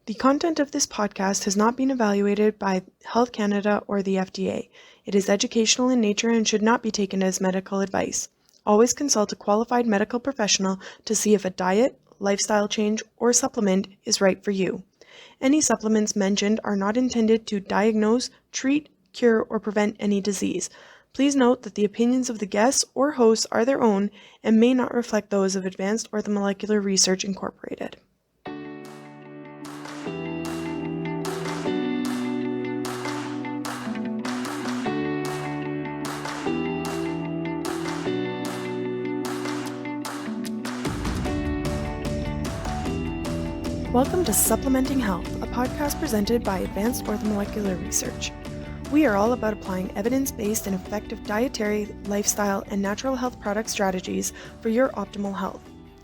The content of this podcast has not been evaluated by Health Canada or the FDA. It is educational in nature and should not be taken as medical advice. Always consult a qualified medical professional to see if a diet, lifestyle change, or supplement is right for you. Any supplements mentioned are not intended to diagnose, treat, cure, or prevent any disease. Please note that the opinions of the guests or hosts are their own and may not reflect those of Advanced Orthomolecular Research Incorporated. Welcome to Supplementing Health, a podcast presented by Advanced Orthomolecular Research. We are all about applying evidence-based and effective dietary, lifestyle, and natural health product strategies for your optimal health.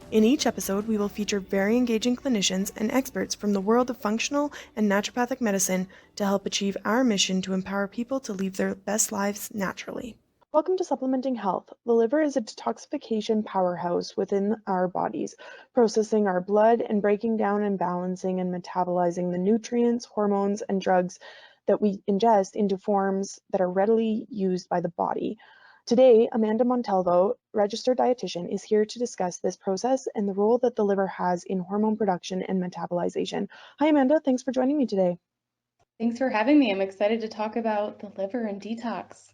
In each episode, we will feature very engaging clinicians and experts from the world of functional and naturopathic medicine to help achieve our mission to empower people to live their best lives naturally. Welcome to Supplementing Health. The liver is a detoxification powerhouse within our bodies, processing our blood and breaking down and balancing and metabolizing the nutrients, hormones, and drugs that we ingest into forms that are readily used by the body. Today, Amanda Montalvo, registered dietitian, is here to discuss this process and the role that the liver has in hormone production and metabolization. Hi, Amanda. Thanks for joining me today. Thanks for having me. I'm excited to talk about the liver and detox.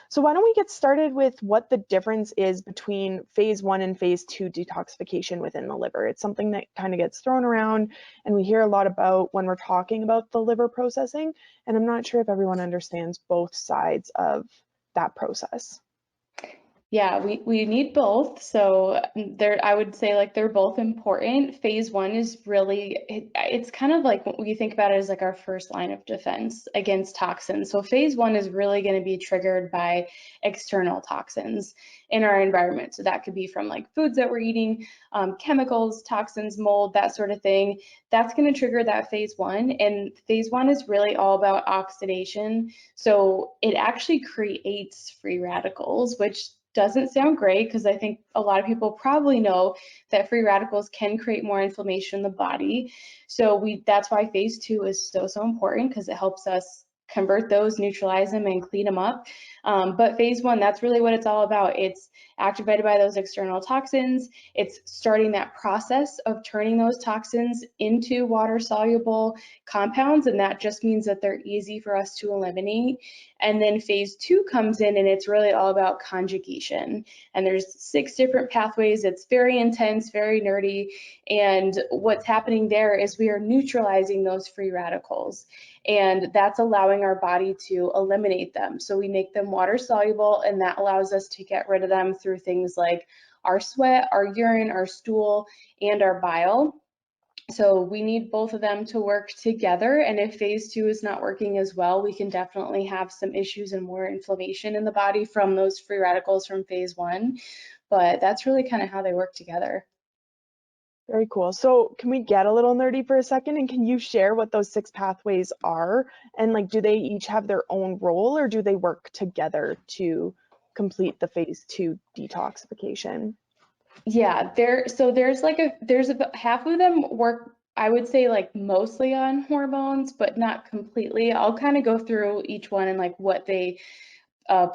So why don't we get started with what the difference is between phase 1 and phase 2 detoxification within the liver. It's something that kind of gets thrown around and we hear a lot about when we're talking about the liver processing, and I'm not sure if everyone understands both sides of that process. Yeah, we need both. So I would say like they're both important. Phase 1 is really, it's kind of like what we think about it as like our first line of defense against toxins. So phase 1 is really going to be triggered by external toxins in our environment. So that could be from like foods that we're eating, chemicals, toxins, mold, that sort of thing. That's going to trigger that phase 1. And phase 1 is really all about oxidation. So it actually creates free radicals, which doesn't sound great because I think a lot of people probably know that free radicals can create more inflammation in the body. So that's why phase 2 is so important, because it helps us convert those, neutralize them, and clean them up. But phase 1, that's really what it's all about. It's activated by those external toxins. It's starting that process of turning those toxins into water-soluble compounds, and that just means that they're easy for us to eliminate. And then phase 2 comes in, and it's really all about conjugation. And there's 6 different pathways. It's very intense, very nerdy. And what's happening there is we are neutralizing those free radicals. And that's allowing our body to eliminate them. So we make them water soluble, and that allows us to get rid of them through things like our sweat, our urine, our stool, and our bile. So we need both of them to work together. And if phase 2 is not working as well, we can definitely have some issues and more inflammation in the body from those free radicals from phase 1. But that's really kind of how they work together. Very cool. So can we get a little nerdy for a second, and can you share what those 6 pathways are? And like, do they each have their own role, or do they work together to complete the phase 2 detoxification? Yeah, there's about half of them work, I would say, like mostly on hormones, but not completely. I'll kind of go through each one and like what they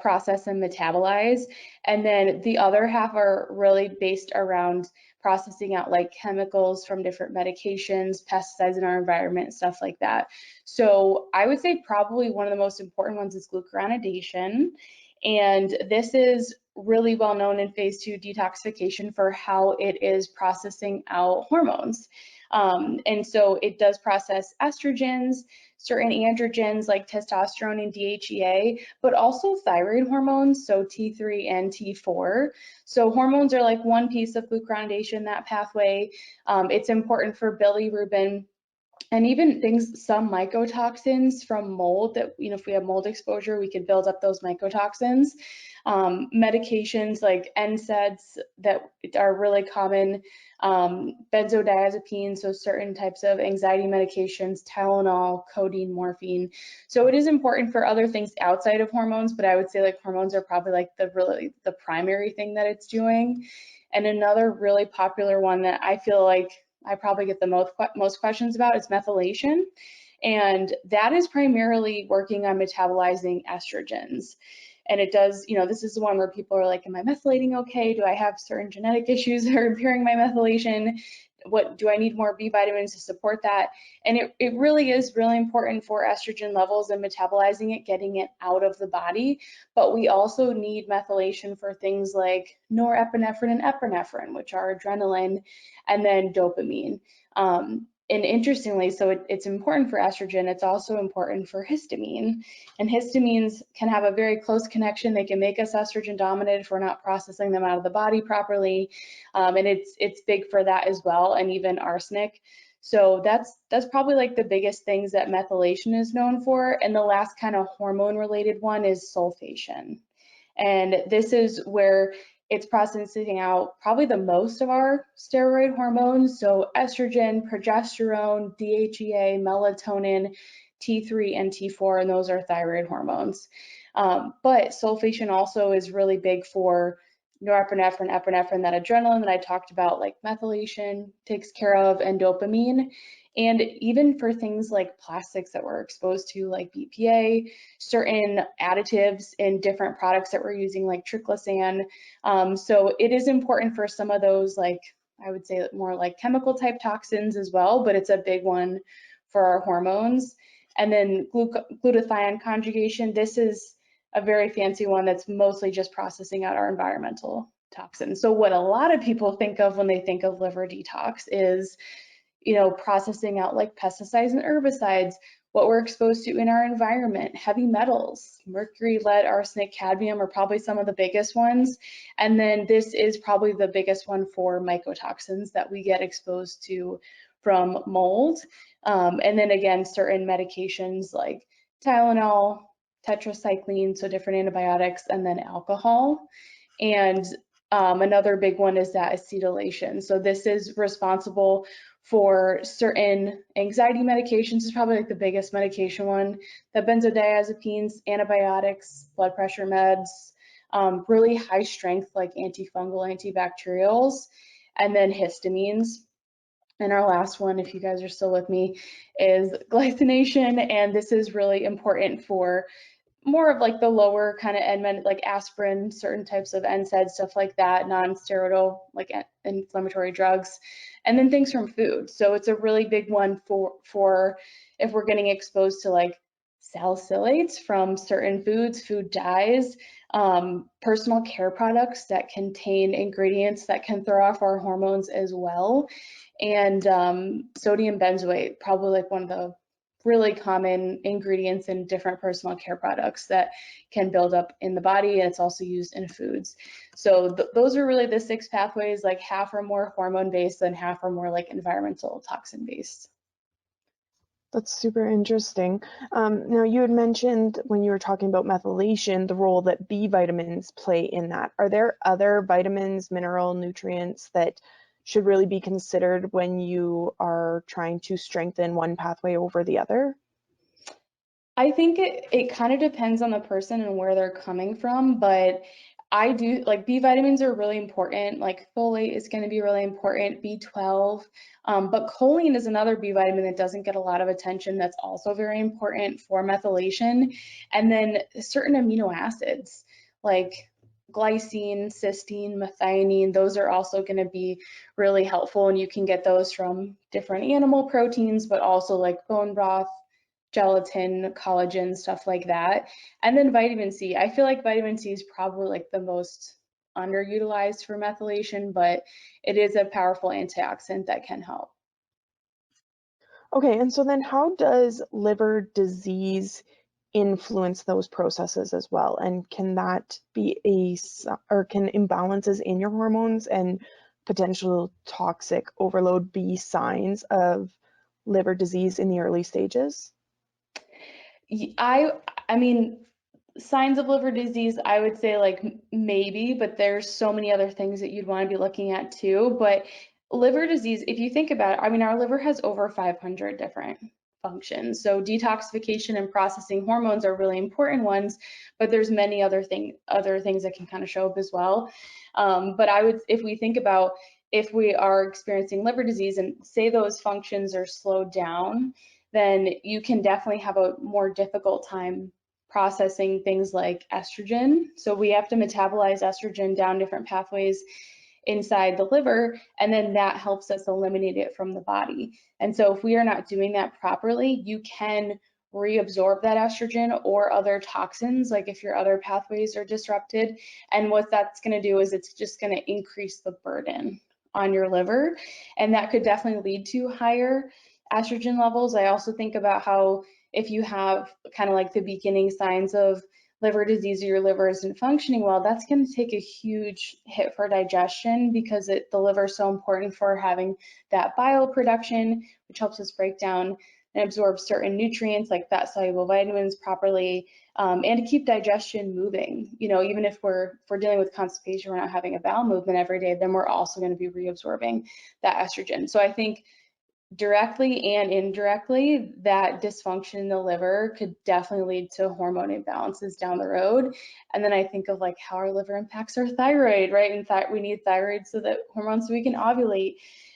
process and metabolize. And then the other half are really based around processing out like chemicals from different medications, pesticides in our environment, stuff like that. So I would say probably one of the most important ones is glucuronidation. And this is really well known in phase 2 detoxification for how it is processing out hormones. And so it does process estrogens, certain androgens like testosterone and DHEA, but also thyroid hormones, so T3 and T4. So hormones are like one piece of glucuronidation, that pathway. It's important for bilirubin, and even things, some mycotoxins from mold that, if we have mold exposure, we could build up those mycotoxins. Medications like NSAIDs that are really common, benzodiazepines, so certain types of anxiety medications, Tylenol, codeine, morphine. So it is important for other things outside of hormones, but I would say like hormones are probably like the primary thing that it's doing. And another really popular one that I feel like I probably get the most questions about is methylation. And that is primarily working on metabolizing estrogens. And it does, this is the one where people are like, am I methylating okay? Do I have certain genetic issues that are impairing my methylation? What do I need more B vitamins to support that? And it really is really important for estrogen levels and metabolizing it, getting it out of the body. But we also need methylation for things like norepinephrine and epinephrine, which are adrenaline, and then dopamine. And interestingly, so it's important for estrogen, it's also important for histamine. And histamines can have a very close connection. They can make us estrogen dominant if we're not processing them out of the body properly. And it's big for that as well, and even arsenic. So that's probably like the biggest things that methylation is known for. And the last kind of hormone related one is sulfation. And this is where it's processing out probably the most of our steroid hormones. So estrogen, progesterone, DHEA, melatonin, T3 and T4, and those are thyroid hormones. But sulfation also is really big for norepinephrine, epinephrine, that adrenaline that I talked about, like methylation takes care of, and dopamine. And even for things like plastics that we're exposed to, like BPA, certain additives in different products that we're using, like triclosan. So it is important for some of those, like I would say more like chemical type toxins as well, but it's a big one for our hormones. And then glutathione conjugation, this is a very fancy one that's mostly just processing out our environmental toxins. So what a lot of people think of when they think of liver detox is, processing out like pesticides and herbicides, what we're exposed to in our environment, heavy metals, mercury, lead, arsenic, cadmium are probably some of the biggest ones. And then this is probably the biggest one for mycotoxins that we get exposed to from mold. And then again, certain medications like Tylenol, tetracycline, so different antibiotics, and then alcohol. And another big one is that acetylation. So this is responsible for certain anxiety medications. Is probably like the biggest medication one. The benzodiazepines, antibiotics, blood pressure meds, really high strength like antifungal, antibacterials, and then histamines. And our last one, if you guys are still with me, is glycination. And this is really important for more of like the lower kind of end, like aspirin, certain types of NSAIDs, stuff like that, non-steroidal, like inflammatory drugs, and then things from food. So it's a really big one for if we're getting exposed to like salicylates from certain foods, food dyes, personal care products that contain ingredients that can throw off our hormones as well, and sodium benzoate, probably like one of the really common ingredients in different personal care products that can build up in the body, and it's also used in foods. So those are really the 6 pathways, like half are more hormone based and half are more like environmental toxin based. That's super interesting. Now, you had mentioned when you were talking about methylation, the role that B vitamins play in that. Are there other vitamins, mineral nutrients that should really be considered when you are trying to strengthen one pathway over the other? I think it kind of depends on the person and where they're coming from, but I do like B vitamins are really important. Like folate is going to be really important, B12. But choline is another B vitamin that doesn't get a lot of attention. That's also very important for methylation. And then certain amino acids like glycine, cysteine, methionine, those are also going to be really helpful. And you can get those from different animal proteins, but also like bone broth, gelatin, collagen, stuff like that. And then vitamin C. I feel like vitamin C is probably like the most underutilized for methylation, but it is a powerful antioxidant that can help. Okay, and so then how does liver disease influence those processes as well? And can that be or can imbalances in your hormones and potential toxic overload be signs of liver disease in the early stages? I mean, signs of liver disease, I would say like maybe, but there's so many other things that you'd want to be looking at too. But liver disease, if you think about it, I mean, our liver has over 500 different functions. So detoxification and processing hormones are really important ones, but there's many other things that can kind of show up as well. But if we think about if we are experiencing liver disease and say those functions are slowed down, then you can definitely have a more difficult time processing things like estrogen. So we have to metabolize estrogen down different pathways inside the liver, and then that helps us eliminate it from the body. And so if we are not doing that properly, you can reabsorb that estrogen or other toxins, like if your other pathways are disrupted. And what that's going to do is it's just going to increase the burden on your liver, and that could definitely lead to higher estrogen levels. I also think about how if you have kind of like the beginning signs of liver disease or your liver isn't functioning well, that's going to take a huge hit for digestion because the liver is so important for having that bile production, which helps us break down and absorb certain nutrients like fat soluble vitamins properly, and to keep digestion moving. You know, even if we're dealing with constipation, we're not having a bowel movement every day, then we're also going to be reabsorbing that estrogen. So I think directly and indirectly, that dysfunction in the liver could definitely lead to hormone imbalances down the road. And then I think of like how our liver impacts our thyroid, right? In fact, we need thyroid so that hormones so we can ovulate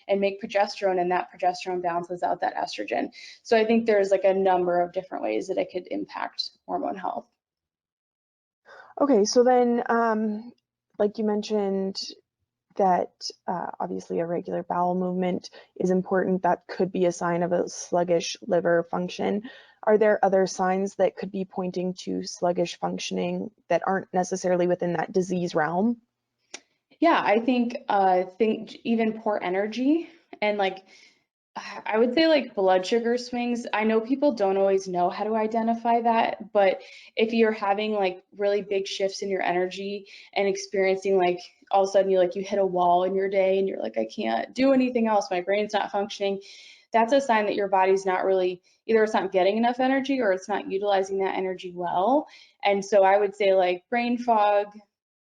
and make progesterone, and that progesterone balances out that estrogen. So I think there's like a number of different ways that it could impact hormone health. Okay, so then, like you mentioned, that obviously a regular bowel movement is important. That could be a sign of a sluggish liver function. Are there other signs that could be pointing to sluggish functioning that aren't necessarily within that disease realm? Yeah, I think even poor energy and like I would say like blood sugar swings. I know people don't always know how to identify that, but if you're having like really big shifts in your energy and experiencing like all of a sudden you hit a wall in your day and you're like, I can't do anything else, my brain's not functioning, that's a sign that your body's not really, either it's not getting enough energy or it's not utilizing that energy well. And so I would say like brain fog,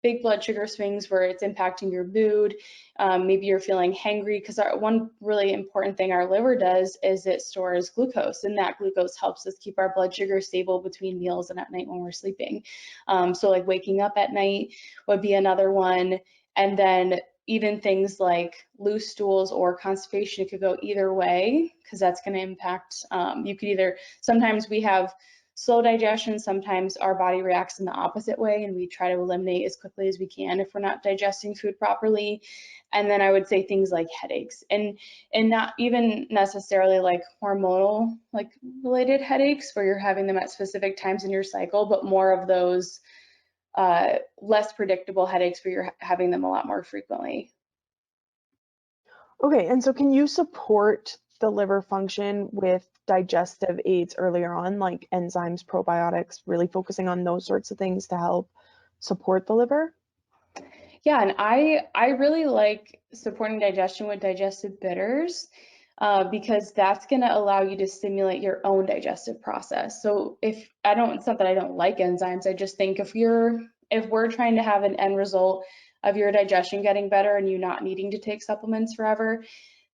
big blood sugar swings where it's impacting your mood. Maybe you're feeling hangry because one really important thing our liver does is it stores glucose, and that glucose helps us keep our blood sugar stable between meals and at night when we're sleeping. So like waking up at night would be another one. And then even things like loose stools or constipation, it could go either way because that's going to impact, you could either, sometimes we have slow digestion, sometimes our body reacts in the opposite way and we try to eliminate as quickly as we can if we're not digesting food properly. And then I would say things like headaches and not even necessarily like hormonal like related headaches where you're having them at specific times in your cycle, but more of those less predictable headaches where you're having them a lot more frequently. Okay, and so can you support the liver function with digestive aids earlier on, like enzymes, probiotics, really focusing on those sorts of things to help support the liver? Yeah, and I really like supporting digestion with digestive bitters because that's going to allow you to stimulate your own digestive process. So if I don't, it's not that I don't like enzymes. I just think if we're trying to have an end result of your digestion getting better and you not needing to take supplements forever,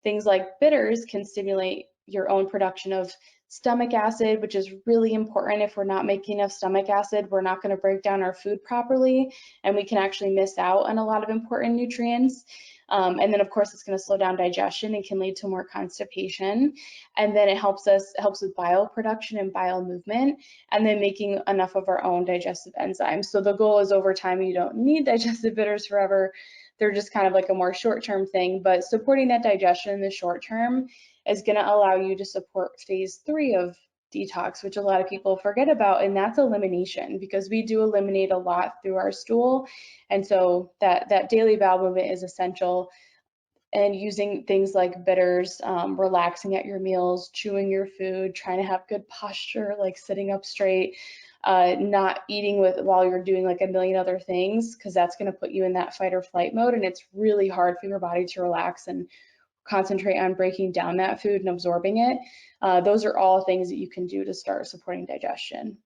things like bitters can stimulate your own production of stomach acid, which is really important. If we're not making enough stomach acid, we're not going to break down our food properly, and we can actually miss out on a lot of important nutrients. And then, of course, it's going to slow down digestion and can lead to more constipation. And then it helps with bile production and bile movement, and then making enough of our own digestive enzymes. So the goal is over time, you don't need digestive bitters forever. They're just kind of like a more short-term thing, but supporting that digestion in the short term is going to allow you to support phase 3 of detox, which a lot of people forget about, and that's elimination, because we do eliminate a lot through our stool. And so that daily bowel movement is essential, and using things like bitters, relaxing at your meals, chewing your food, trying to have good posture, like sitting up straight, not eating while you're doing like a million other things, because that's going to put you in that fight or flight mode, and it's really hard for your body to relax and concentrate on breaking down that food and absorbing it. Those are all things that you can do to start supporting digestion.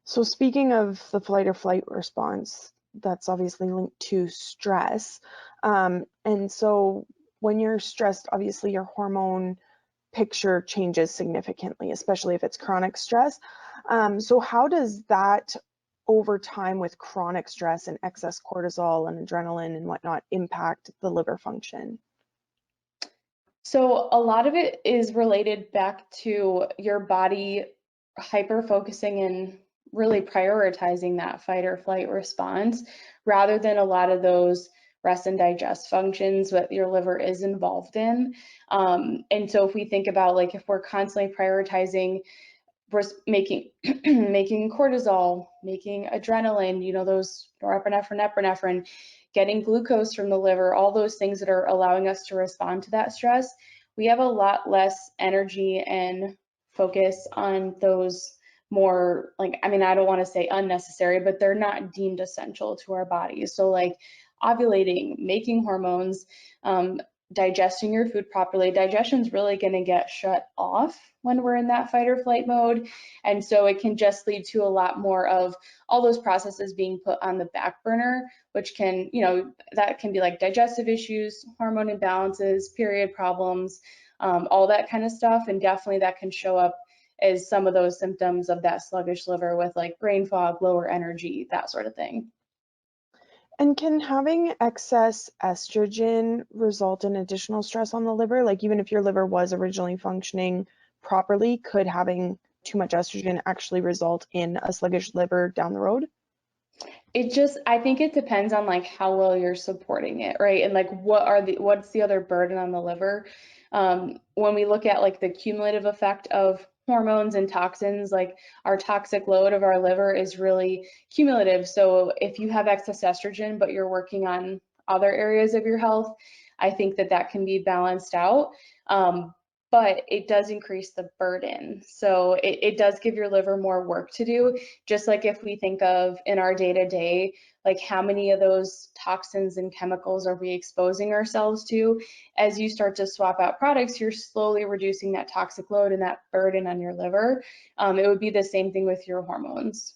So speaking of the flight or flight response, that's obviously linked to stress. And so when you're stressed, obviously your hormone picture changes significantly, especially if it's chronic stress. So how does that over time with chronic stress and excess cortisol and adrenaline and whatnot impact the liver function? So a lot of it is related back to your body hyper focusing and really prioritizing that fight or flight response rather than a lot of those rest and digest functions that your liver is involved in. And so if we think about like if we're constantly prioritizing making making cortisol, making adrenaline, those norepinephrine, epinephrine, getting glucose from the liver, all those things that are allowing us to respond to that stress, we have a lot less energy and focus on those more like, I mean, I don't want to say unnecessary, but they're not deemed essential to our bodies. So like ovulating, making hormones, digesting your food properly, digestion's really going to get shut off when we're in that fight or flight mode. And so it can just lead to a lot more of all those processes being put on the back burner, which can, that can be like digestive issues, hormone imbalances, period problems, all that kind of stuff. And definitely that can show up as some of those symptoms of that sluggish liver with like brain fog, lower energy, that sort of thing. And can having excess estrogen result in additional stress on the liver? Like even if your liver was originally functioning properly, could having too much estrogen actually result in a sluggish liver down the road? I think it depends on like how well you're supporting it, right? And like what's the other burden on the liver? When we look at like the cumulative effect of hormones and toxins, like our toxic load of our liver is really cumulative. So if you have excess estrogen, but you're working on other areas of your health, I think that that can be balanced out. But it does increase the burden. So it does give your liver more work to do. Just like if we think of in our day to day, like how many of those toxins and chemicals are we exposing ourselves to? As you start to swap out products, you're slowly reducing that toxic load and that burden on your liver. It would be the same thing with your hormones.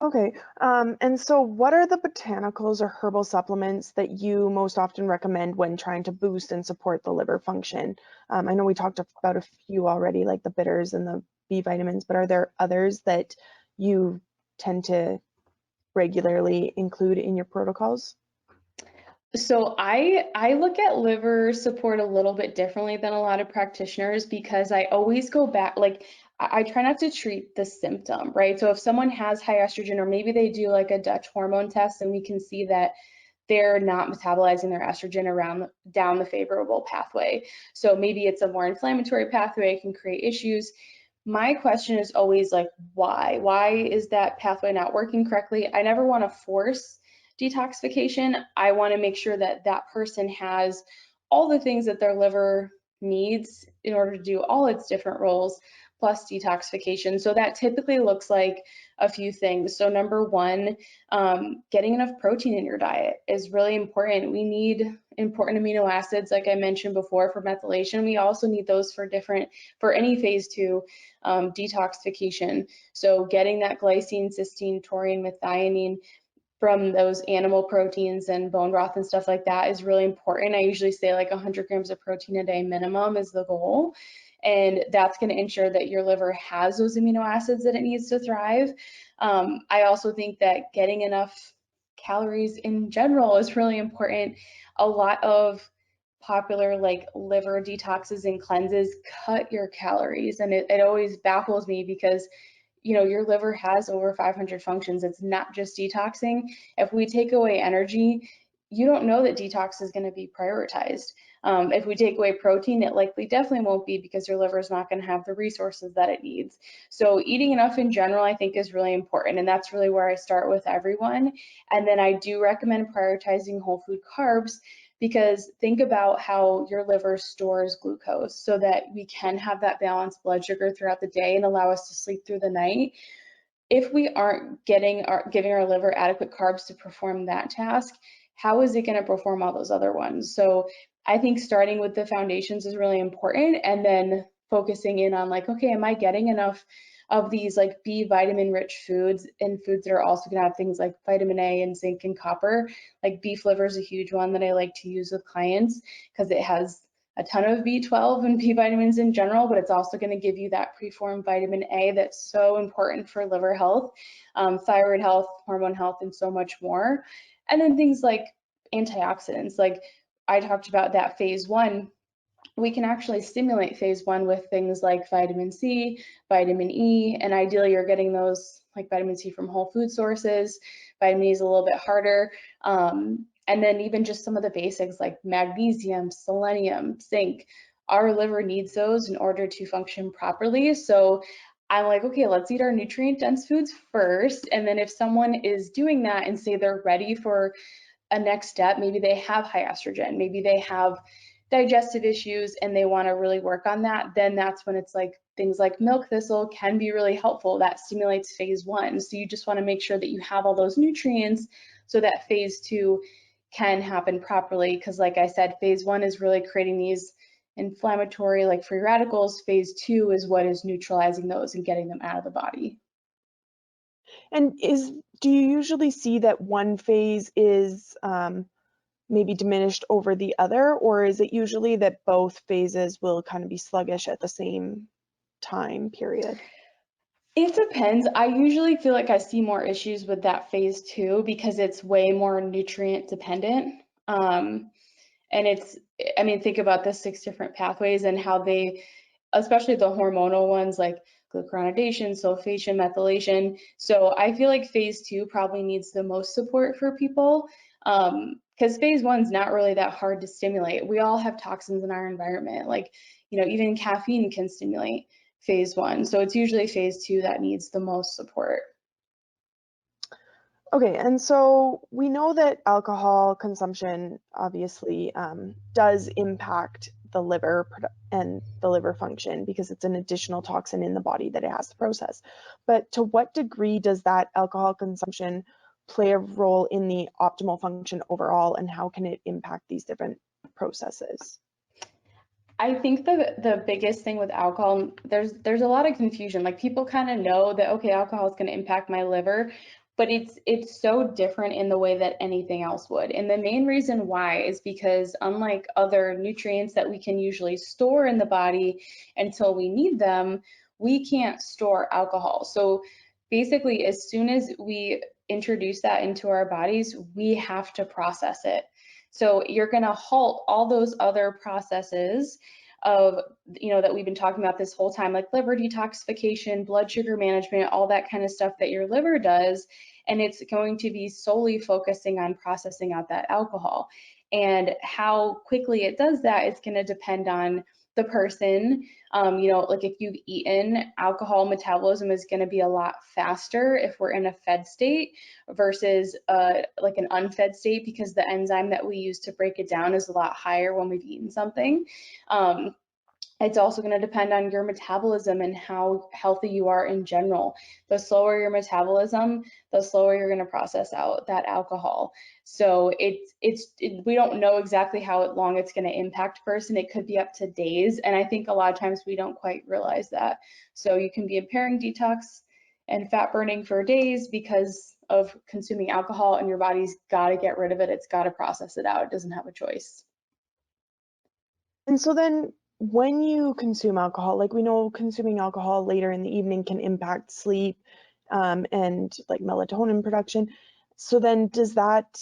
Okay, and so what are the botanicals or herbal supplements that you most often recommend when trying to boost and support the liver function? I know we talked about a few already, like the bitters and the B vitamins, but are there others that you tend to regularly include in your protocols? So I look at liver support a little bit differently than a lot of practitioners because I always go back like I try not to treat the symptom, right? So if someone has high estrogen or maybe they do like a Dutch hormone test and we can see that they're not metabolizing their estrogen around down the favorable pathway. So maybe it's a more inflammatory pathway, it can create issues. My question is always like, why? Why is that pathway not working correctly? I never want to force detoxification. I want to make sure that that person has all the things that their liver needs in order to do all its different roles plus detoxification. So that typically looks like a few things. So number one, getting enough protein in your diet is really important. We need important amino acids, like I mentioned before, for methylation. We also need those for any phase two detoxification. So getting that glycine, cysteine, taurine, methionine from those animal proteins and bone broth and stuff like that is really important. I usually say like 100 grams of protein a day minimum is the goal. And that's going to ensure that your liver has those amino acids that it needs to thrive. I also think that getting enough calories in general is really important. A lot of popular like liver detoxes and cleanses cut your calories, and it always baffles me because your liver has over 500 functions. It's not just detoxing. If we take away energy, you don't know that detox is going to be prioritized. If we take away protein, it likely definitely won't be because your liver is not going to have the resources that it needs. So eating enough in general, I think, is really important. And that's really where I start with everyone. And then I do recommend prioritizing whole food carbs because think about how your liver stores glucose so that we can have that balanced blood sugar throughout the day and allow us to sleep through the night. If we aren't giving our liver adequate carbs to perform that task, how is it going to perform all those other ones? So I think starting with the foundations is really important and then focusing in on like, okay, am I getting enough of these like B vitamin rich foods and foods that are also going to have things like vitamin A and zinc and copper. Like beef liver is a huge one that I like to use with clients because it has a ton of B12 and B vitamins in general, but it's also going to give you that preformed vitamin A that's so important for liver health, thyroid health, hormone health, and so much more. And then things like antioxidants, like I talked about that phase one, we can actually stimulate phase one with things like vitamin C, vitamin E, and ideally you're getting those like vitamin C from whole food sources. Vitamin E is a little bit harder. And then even just some of the basics like magnesium, selenium, zinc. Our liver needs those in order to function properly. So I'm like, okay, let's eat our nutrient dense foods first. And then if someone is doing that and say they're ready for a next step, maybe they have high estrogen, maybe they have digestive issues and they want to really work on that, then that's when it's like things like milk thistle can be really helpful. That stimulates phase one. So you just want to make sure that you have all those nutrients so that phase two can happen properly. Because like I said, phase one is really creating these inflammatory like free radicals. Phase two is what is neutralizing those and getting them out of the body. And do you usually see that one phase is maybe diminished over the other, or is it usually that both phases will kind of be sluggish at the same time period? It depends. I usually feel like I see more issues with that phase two because it's way more nutrient dependent. And it's, I mean, think about the 6 different pathways and how they, especially the hormonal ones like glucuronidation, sulfation, methylation. So I feel like phase two probably needs the most support for people because phase one's not really that hard to stimulate. We all have toxins in our environment, like, even caffeine can stimulate phase one. So it's usually phase two that needs the most support. Okay, and so we know that alcohol consumption obviously does impact the liver and the liver function because it's an additional toxin in the body that it has to process. But to what degree does that alcohol consumption play a role in the optimal function overall, and how can it impact these different processes? I think the biggest thing with alcohol, there's a lot of confusion. Like people kind of know that okay, alcohol is going to impact my liver, but it's so different in the way that anything else would. And the main reason why is because unlike other nutrients that we can usually store in the body until we need them, we can't store alcohol. So basically, as soon as we introduce that into our bodies, we have to process it. So you're going to halt all those other processes of, that we've been talking about this whole time, like liver detoxification, blood sugar management, all that kind of stuff that your liver does. And it's going to be solely focusing on processing out that alcohol. And how quickly it does that is going to depend on the person. Like if you've eaten, alcohol metabolism is going to be a lot faster if we're in a fed state versus like an unfed state because the enzyme that we use to break it down is a lot higher when we've eaten something. It's also going to depend on your metabolism and how healthy you are in general. The slower your metabolism, the slower you're going to process out that alcohol. So we don't know exactly how long it's going to impact a person. It could be up to days, and I think a lot of times we don't quite realize that. So you can be impairing detox and fat burning for days because of consuming alcohol, and your body's got to get rid of it. It's got to process it out. It doesn't have a choice. And so then when you consume alcohol, like we know consuming alcohol later in the evening can impact sleep and like melatonin production. So then does that,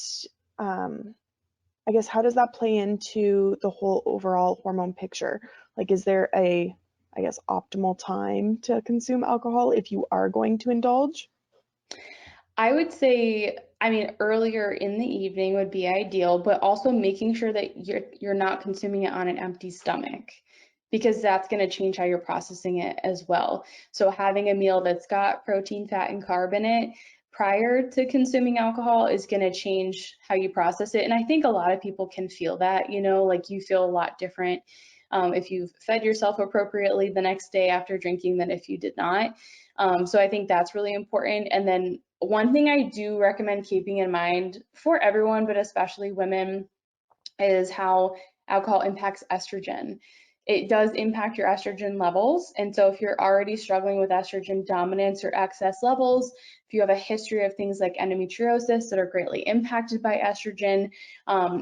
I guess, how does that play into the whole overall hormone picture? Like, is there a, I guess, optimal time to consume alcohol if you are going to indulge? I would say, I mean, earlier in the evening would be ideal, but also making sure that you're not consuming it on an empty stomach because that's going to change how you're processing it as well. So having a meal that's got protein, fat, and carb in it prior to consuming alcohol is going to change how you process it. And I think a lot of people can feel that, like you feel a lot different if you've fed yourself appropriately the next day after drinking than if you did not. So I think that's really important. And then one thing I do recommend keeping in mind for everyone, but especially women, is how alcohol impacts estrogen. It does impact your estrogen levels. And so if you're already struggling with estrogen dominance or excess levels, if you have a history of things like endometriosis that are greatly impacted by estrogen,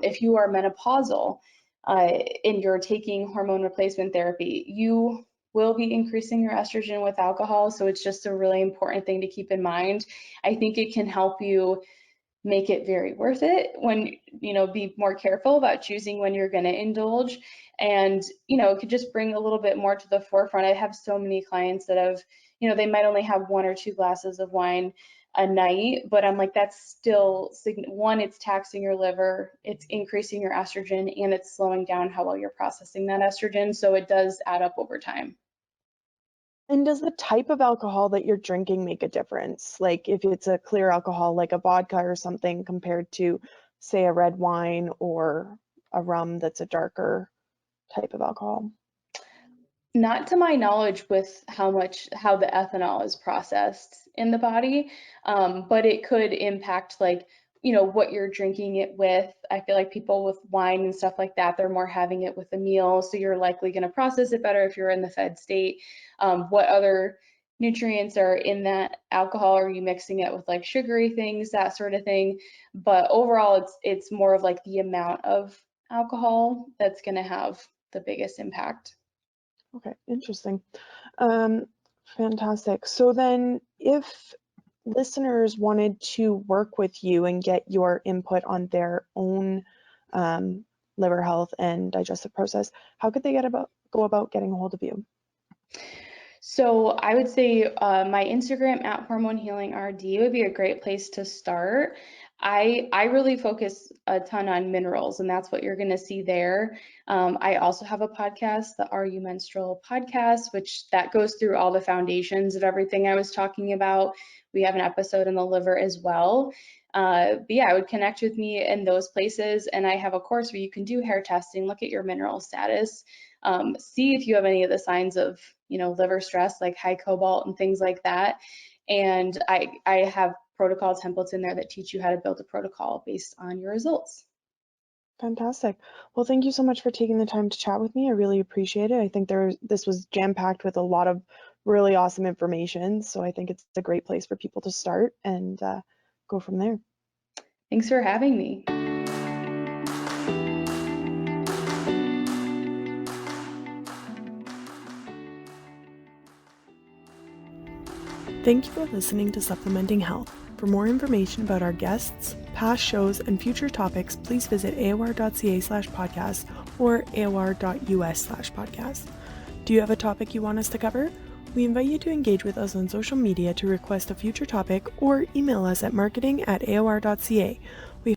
if you are menopausal, and you're taking hormone replacement therapy, you will be increasing your estrogen with alcohol. So it's just a really important thing to keep in mind. I think it can help you make it very worth it when, be more careful about choosing when you're going to indulge. And, it could just bring a little bit more to the forefront. I have so many clients that have, they might only have 1 or 2 glasses of wine a night, but I'm like, that's still, one, it's taxing your liver, it's increasing your estrogen, and it's slowing down how well you're processing that estrogen. So it does add up over time. And does the type of alcohol that you're drinking make a difference? Like if it's a clear alcohol, like a vodka or something, compared to, say, a red wine or a rum that's a darker type of alcohol? Not to my knowledge with how the ethanol is processed in the body, but it could impact like, what you're drinking it with. I feel like people with wine and stuff like that, they're more having it with a meal, so you're likely going to process it better if you're in the fed state. What other nutrients are in that alcohol? Are you mixing it with like sugary things, that sort of thing? But overall, it's more of like the amount of alcohol that's going to have the biggest impact. Okay, interesting. Um, Fantastic. So then if listeners wanted to work with you and get your input on their own um, liver health and digestive process, how could they go about getting a hold of you? So I would say my Instagram at Hormone Healing RD would be a great place to start. I really focus a ton on minerals, and that's what you're going to see there. I also have a podcast, the Are You Menstrual podcast, which that goes through all the foundations of everything I was talking about. We have an episode on the liver as well. But yeah, I would connect with me in those places, and I have a course where you can do hair testing, look at your mineral status, see if you have any of the signs of, liver stress, like high cobalt and things like that. And I have protocol templates in there that teach you how to build a protocol based on your results. Fantastic. Well, thank you so much for taking the time to chat with me. I really appreciate it. I think this was jam-packed with a lot of really awesome information. So I think it's a great place for people to start and go from there. Thanks for having me. Thank you for listening to Supplementing Health. For more information about our guests, past shows, and future topics, please visit aor.ca/podcast or aor.us/podcast. Do you have a topic you want us to cover? We invite you to engage with us on social media to request a future topic or email us at marketing@aor.ca.